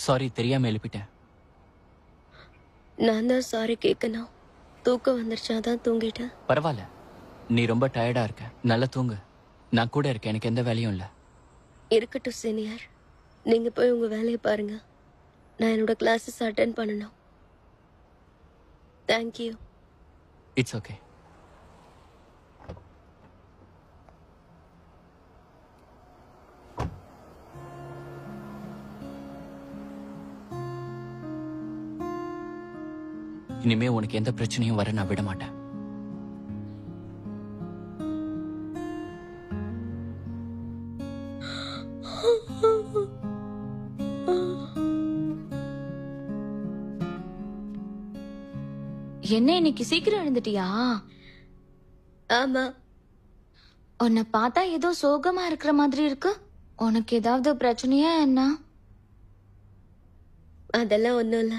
Sorry, தெரியாம எழுப்பிட்டேன். நான் தான் சாரி கேட்கணும். தூக்கம் வந்துருச்சாதான் தூங்கிட்டேன். பரவாயில்ல, நீ ரொம்ப டயர்டா இருக்க, நல்லா தூங்கு. நான் கூட இருக்கேன், எனக்கு எந்த வேலையும் இல்ல. இருக்கட்டும் சீனியர், நீங்க போய் உங்க வேலையை பாருங்க. நான் என்னோட கிளாஸஸ் அட்டென்ட் பண்ணணும். தேங்க்யூ. It's okay. இனிமே உனக்கு எந்த பிரச்சனையும் வர நான் விட மாட்டேன். என்ன இன்னைக்கு சீக்கிரம் எழுந்துட்டியா? ஆமா. உன்னை பார்த்தா ஏதோ சோகமா இருக்கிற மாதிரி இருக்கு. உனக்கு ஏதாவது பிரச்சனையா என்ன? அதெல்லாம் ஒண்ணும் இல்ல,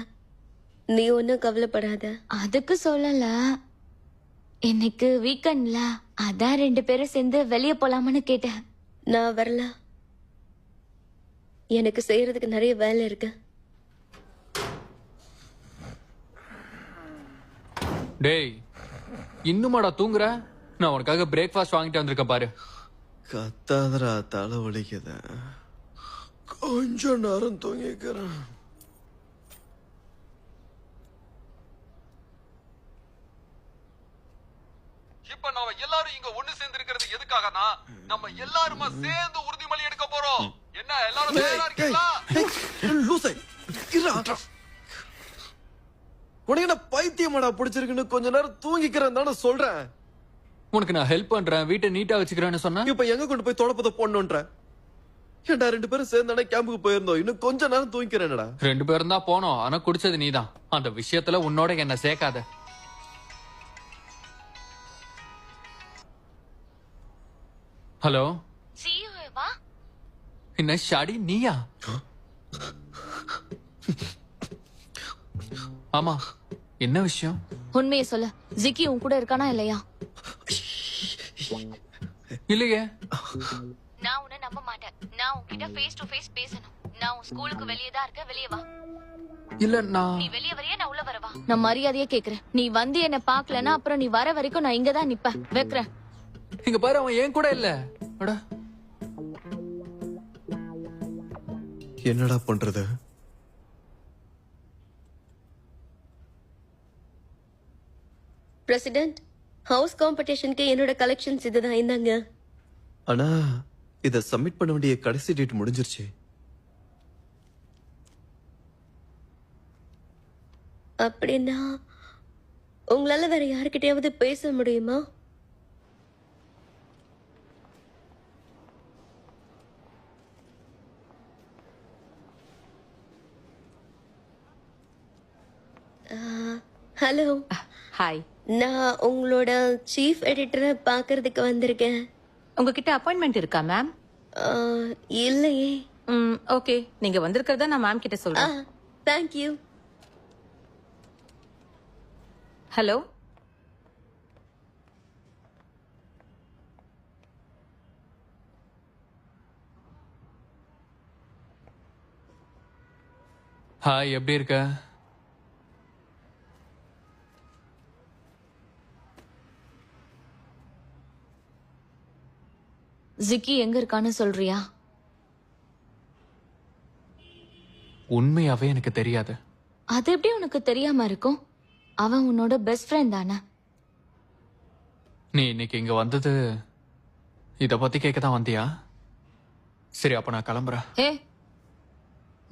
நீ ஒன்னும் கவலைப்படாத. அதுக்கு சொல்லல, இன்னைக்கு வீக்கெண்ட்ல அதான் 2 பேரும் சேர்ந்து வெளியே போலாமான்னு கேட்டேன். நான் வரல, எனக்கு செய்யறதுக்கு நிறைய வேலை இருக்கு. டேய், இன்னுமாடா தூங்குற? நான் உனக்காக பிரேக்ஃபாஸ்ட் வாங்கிட்டு வந்திருக்கேன் பாரு. கத்தாதரா, தலை வலிக்குது. கொஞ்ச நேரம் தூங்கிக்கிறேன். இப்ப நாம எல்லாரும் இங்க ஒண்ணு சேர்ந்து இருக்கிறது எதுக்காகனா, நம்ம எல்லாருமா சேர்ந்து உறுதிமொழி எடுக்க போறோம். என்ன எல்லாரும் தயாரா இருக்கீங்களா? லூசை, இருடா. உனக்கு என்ன பைத்தியமாடா பிடிச்சிருக்குன்னு கொஞ்ச நேரம் தூங்கிக்கிறேன் தானே சொல்றேன். உனக்கு நான் ஹெல்ப் பண்றேன், வீட்டை நீட்டா வச்சுக்கிறேன்னு சொன்னா இப்ப எங்க கொண்டு போய் தொடப்பத்தை போடணுன்ற? ஏன்டா 2 பேரும் சேர்ந்தானே கேம்புக்கு போயிருந்தோம், இன்னும் கொஞ்ச நேரம் தூங்கிக்கிறேன்டா. 2 பேரும் தான் போனோம், ஆனா குடிச்சது நீதான். அந்த விஷயத்துல உன்னோட என்ன சேர்க்காத. ஹலோ, சியூவா? என்ன ஷாடி நீயா? ஆமா, என்ன விஷயம்? உண்மையை சொல்லு, ஜிக்கி உன் கூட இருக்கானா இல்லையா? இல்லையே. நான் உன்னை நம்ப மாட்டேன். நான் உன்கிட்ட ஃபேஸ் டு ஃபேஸ் பேசணும். நான் உன் ஸ்கூலுக்கு வெளியே தான் இருக்க, வெளியே வா. இல்ல, நான் நீ வெளியே வரையா, நான் உள்ள வரவா? நான் மரியாதையா கேக்குறேன். நீ வந்து என்ன பாக்கலன்னா அப்புறம் நீ வர வரைக்கும் நான் இங்க தான் நிப்பேன். வைக்கிறேன். இங்க பாரு, அவன் ஏன் கூட இல்ல. அட, என்னடா பண்றது? பிரசிடென்ட், ஹவுஸ் காம்படிஷனுக்கு என்னோட கலெக்ஷன்ஸ் இதுதான், இந்தாங்க. ஆனா இத சப்மிட் பண்ண வேண்டிய கடைசி டேட் முடிஞ்சிருச்சு. அப்படின்னா உங்களால வேற யாருக்கிட்டயாவது பேச முடியுமா? ஹலோ. ஹாய். நான் உங்களோட சீஃப் எடிட்டரை பார்க்கறதுக்கு வந்திருக்கேன். உங்ககிட்ட அப்பாயின்மெண்ட் இருக்கா மேம்? இல்லையே. ஓகே, நீங்க வந்திருக்கிறதா நான் மேம் கிட்ட சொல்றேன். தேங்க்யூ. ஹலோ. ஹாய், எப்படி இருக்க? ஜிக்கி எங்க இருக்கான்னு சொல்றியா? உண்மையாவே எனக்கு தெரியாது. அது எப்படி உனக்கு தெரியாம இருக்கும்? அவன் உன்னோட பெஸ்ட் ஃப்ரெண்ட் தானே. நீ இன்னைக்கு இங்க வந்தது இத பத்தி கேட்க தான் வந்தியா? சரி, அப்ப நான் கிளம்புறேன். ஏ,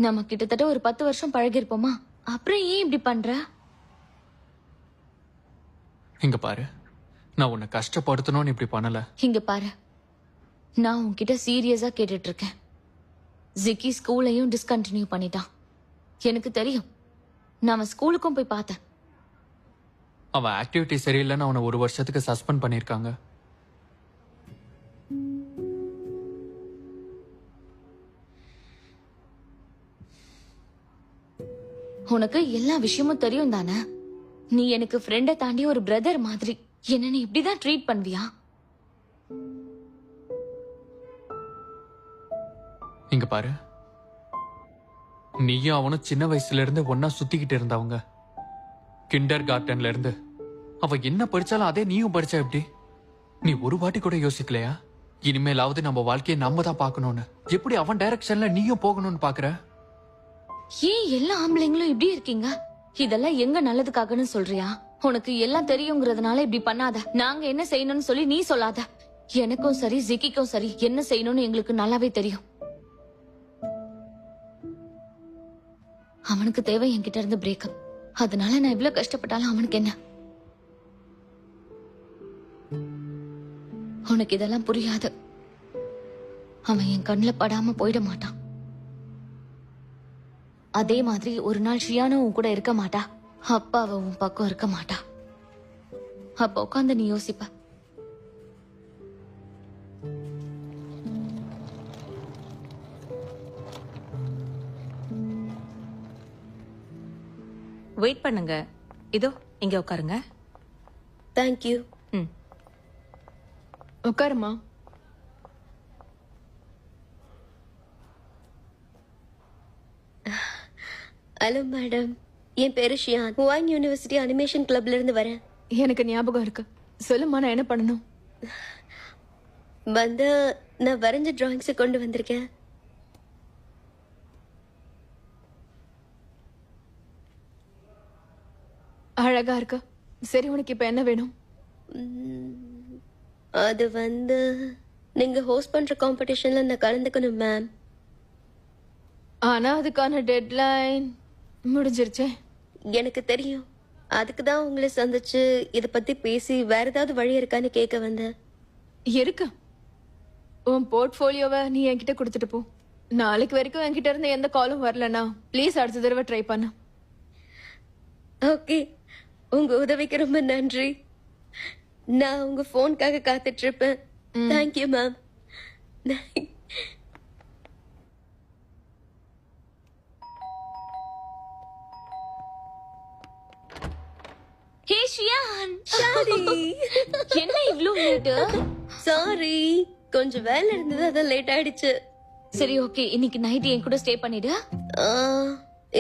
நம்ம கிட்டத்தட்ட ஒரு 10 வருஷம் பழகிருப்போமா? அப்புறம் ஏன் இப்படி பண்ற? இங்க பாரு, நான் உன்னை கஷ்டப்படுத்தணும்னு இப்படி பண்ணல. இங்க பாரு, நான் உன்கிட்ட சீரியஸா கேட்டுட்டு இருக்கேன். ஜிக்கி ஸ்கூலையும் டிஸ்கண்டினியூ பண்ணிட்டான். எனக்கு தெரியும். நான் அவன் ஸ்கூலுக்கும் போய் பார்த்தேன். அவன் ஆக்டிவிட்டி சரியில்லைன்னு அவனை 1 வருஷத்துக்கு சஸ்பெண்ட் பண்ணிருக்காங்க. உனக்கு எல்லா விஷயமும் தெரியும் தானே? நீ எனக்கு ஃப்ரெண்டை தாண்டி ஒரு பிரதர் மாதிரி. என்ன நீ இப்படிதான் ட்ரீட் பண்ணுவியா? இங்க பாரு, நீயும் அவனும் சின்ன வயசுல இருந்து ஒன்னா சுத்திக்கிட்டு இருந்தவங்க. கிண்டர் கார்டன்ல இருந்து. அவ என்ன படிச்சாலும் அதே நீயும் படிச்சா எப்படி? நீ ஒரு வாட்டி கூட யோசிக்கலையா? இனிமேலாவது நம்ம வாழ்க்கையை நம்ம தான் பார்க்கணும்னு. எப்படி அவன் டைரக்ஷன்ல நீயும் போகணும்னு பாக்குற? ஏன் எல்லா ஆம்பளைங்களும் இப்படி இருக்கீங்க? இதெல்லாம் எங்க நல்லதுக்காகன்னு சொல்றியா? உனக்கு எல்லாம் தெரியுங்கிறதுனால இப்படி பண்ணாத. நாங்க என்ன செய்யணும்னு சொல்லி நீ சொல்லாத. எனக்கும் சரி ஜிக்கிக்கும் சரி என்ன செய்யணும்னு எங்களுக்கு நல்லாவே தெரியும். அவனுக்கு தேவை என்கிட்ட இருந்து பிரேக்கப். அதனால நான் இவ்வளவு கஷ்டப்பட்டாலும் அவனுக்கு என்ன? உனக்கு இதெல்லாம் புரியாது. அவன் என் கண்ணுல படாம போயிட மாட்டான். அதே மாதிரி ஒரு நாள் ஷியானும் உன் கூட இருக்க மாட்டா. அப்பா அவ உன் பக்கம் இருக்க மாட்டா. அப்ப உட்காந்து நீ யோசிப்ப. வெயிட் பண்ணுங்க. இதோ இங்க உட்காருங்க. தேங்க்யூ. ம். உட்காருமா. ஹலோ மேடம், என் பேரு ஷியான். ஹுவாங் யூனிவர்சிட்டி அனிமேஷன் கிளப்ல இருந்து வரேன். எனக்கு ஞாபகம் இருக்கு. சொல்லுமா, நான் என்ன பண்ணணும்? வந்து நான் வரைஞ்ச டிராயிங்ஸை கொண்டு வந்திருக்கேன். அழகா இருக்கு. சரி, உனக்கு இப்ப என்ன வேணும்? அது வந்து நீங்க ஹோஸ்ட் பண்ற காம்படிஷன்ல நான் கலந்துக்கணும் மேம். ஆனா அதுக்கான டெட்லைன் முடிஞ்சிருச்சே. எனக்கு தெரியும். அதுக்கு தான் உங்களை சந்திச்சு இத பத்தி பேசி வேற ஏதாவது வழி இருக்கான்னு கேட்க வந்தேன். இருக்கு. உன் போர்ட்ஃபோலியோவை நீ என்கிட்ட கொடுத்துட்டு போ. நாளைக்கு வரைக்கும் என்கிட்ட இருந்து எந்த காலும் வரலனா ப்ளீஸ் அடுத்த தடவை ட்ரை பண்ணு. ஓகே, உங்க உதவிக்கு ரொம்ப நன்றி. நான் உங்க போனுக்காக காத்துட்டு இருப்பேன். Thank you ma'am. Hey Shiyan. Sorry. என்ன இவ்ளோ லேட்? சாரி, கொஞ்சம் வேலை இருந்தது, அதான் லேட் ஆயிடுச்சு. சரி ஓகே, இன்னைக்கு நைட் என் கூட ஸ்டே பண்ணிடு. ஆ,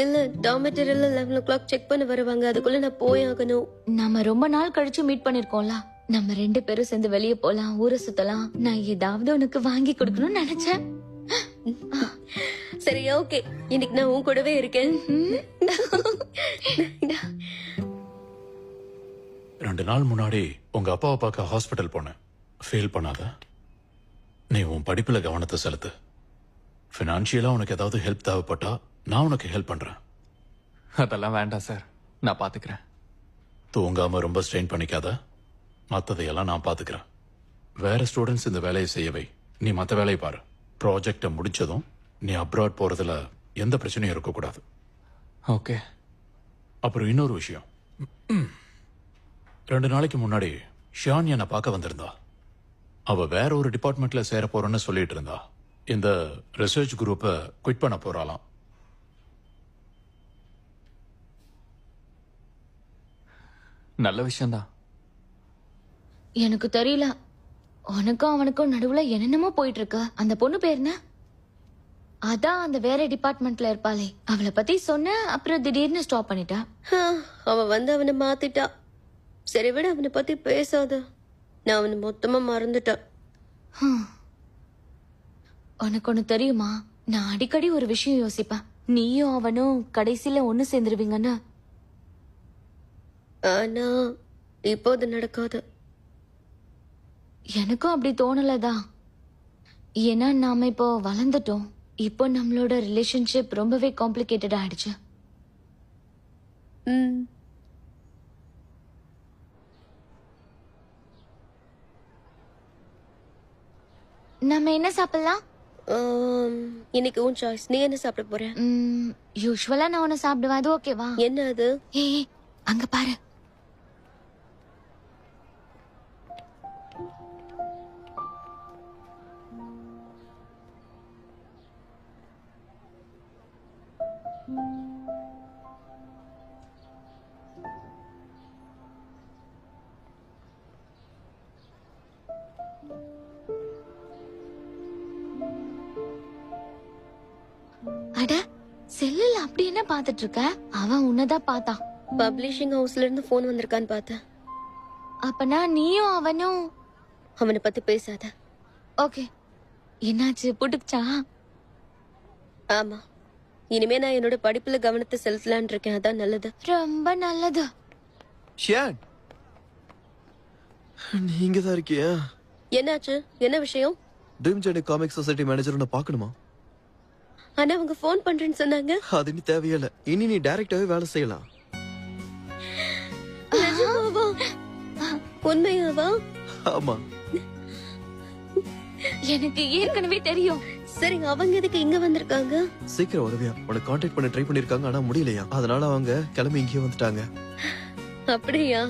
இல்ல டாமெட்டரியில் 11 o'clock செக் பண்ண வருவாங்க. அதுக்குள்ள நான் போய் ஆகணும். நாம ரொம்ப நாள் கழிச்சு மீட் பண்ணிருக்கோம்ல. நம்ம 2 பேரும் சேர்ந்து வெளியே போலாம், ஊரை சுத்தலாம். நான் ஏதாவது உனக்கு வாங்கி கொடுக்கணும்னு நினைச்சேன். சரி ஓகே, இன்னைக்கு நான் உன் கூடவே இருக்கேன். 2 நாள் முன்னாடி உங்க அப்பாவை பார்க்க ஹாஸ்பிட்டல் போனேன். ஃபீல் பண்ணாத. நீ உன் படிப்புல கவனத்தை செலுத்து. ஃபினான்ஷியலா உனக்கு ஏதாவது ஹெல்ப் தேவைப்பட்டா நான் உனக்கு ஹெல்ப் பண்றேன். அதெல்லாம் வேண்டாம் சார், நான் பாத்துக்கிறேன். தூங்காம ரொம்ப ஸ்ட்ரெயின் பண்ணிக்காத. மத்ததையெல்லாம் நான் பாத்துக்கிறேன். வேற ஸ்டூடெண்ட்ஸ் இந்த வேலையை செய்யவை. நீ மத்த வேலையை பாரு. ப்ராஜெக்டை முடிச்சதும் நீ அப்ராட் போறதுல எந்த பிரச்சனையும் இருக்கக்கூடாது. ஓகே. அப்புறம் இன்னொரு விஷயம். 2 நாளைக்கு முன்னாடி ஷியான் என்னை பார்க்க வந்திருந்தா. அவ வேற ஒரு டிபார்ட்மெண்ட்ல சேர போறேன்னு சொல்லிட்டு இருந்தா. இந்த ரிசர்ச் குரூப்பை குவிட் பண்ண போறாளாம். நல்ல விஷயம்தான். எனக்கு தெரியல, உனக்கும் அவனுக்கும் நடுவுல என்னென்னமோ போயிட்டு இருக்கு. அந்த பொண்ணு பேர் என்ன? அதான் அந்த வேற டிபார்ட்மெண்ட்ல இருப்பாளே, அவளை பத்தி சொன்ன. அப்புறம் திடீர்னு ஸ்டாப் பண்ணிட்டா. அவ வந்து அவனை மாத்திட்டா. சரி விட, அவனை பத்தி பேசாத. நான் அவனை மொத்தமா மறந்துட்டேன். உனக்கு ஒண்ணு தெரியுமா, நான் அடிக்கடி ஒரு விஷயம் யோசிப்பேன். நீயும் அவனும் கடைசியில ஒண்ணு சேர்ந்துருவீங்கன்னு. ஆனா இப்போ அது நடக்காது. எனக்கும் அப்படி தோணலதான். ஏன்னா நாம இப்போ வளர்ந்துட்டோம். இப்போ நம்மளோட ரிலேஷன்ஷிப் ரொம்பவே காம்ப்ளிகேட்டட் ஆயிடுச்சு. நம்ம என்ன சாப்பிடலாம்? இன்னைக்கு உன் சாய்ஸ். நீ என்ன சாப்பிட போற? யூஸ்வலா நான் ஒன்னு சாப்பிடுவேன். அது ஓகேவா? என்ன அது? ஏய், அங்க பாரு. அட, செல்லுல அப்படி என்ன பாத்துட்டு இருக்க? அவன் உன்னதான் பார்த்தான். பப்ளிஷிங் ஹவுஸ்ல இருந்து ஃபோன் வந்திருக்கான்னு பார்த்தேன். அப்பனா நீயும் அவனும் அவனை பத்தி பேசாத. ஓகே. என்னாச்சு, புட்டுக்குச்சா? ஆமா, இனிமே நான் என்னோட படிப்புல கவனத்தை செலுத்தலான் இருக்கேன். அதான் நல்லது. ரொம்ப நல்லது. ஷியான், நீ இங்கதான் இருக்கியா? என்னாச்சு? என்ன விஷயம்? Dream journey comic society manager உன்னை பார்க்கணுமா? ஆனா அவங்க ஃபோன் பண்றேன்னு சொன்னாங்க. அது நீ தேவையில்லை. இனி நீ டைரக்டாவே வேலை செய்யலாம். நிஜமாவா? உண்மையாவா? ஆமா. எனக்கு ஏற்கனவே தெரியும். சரி, அவங்க எதுக்கு இங்க வந்திருக்காங்க? சீக்கிரம் வருவியா? உன்னை கான்டாக்ட் பண்ண ட்ரை பண்ணிருக்காங்க, ஆனா முடியலையா. அதனால அவங்க கிளம்பி இங்கேயே வந்துட்டாங்க. அப்படியா?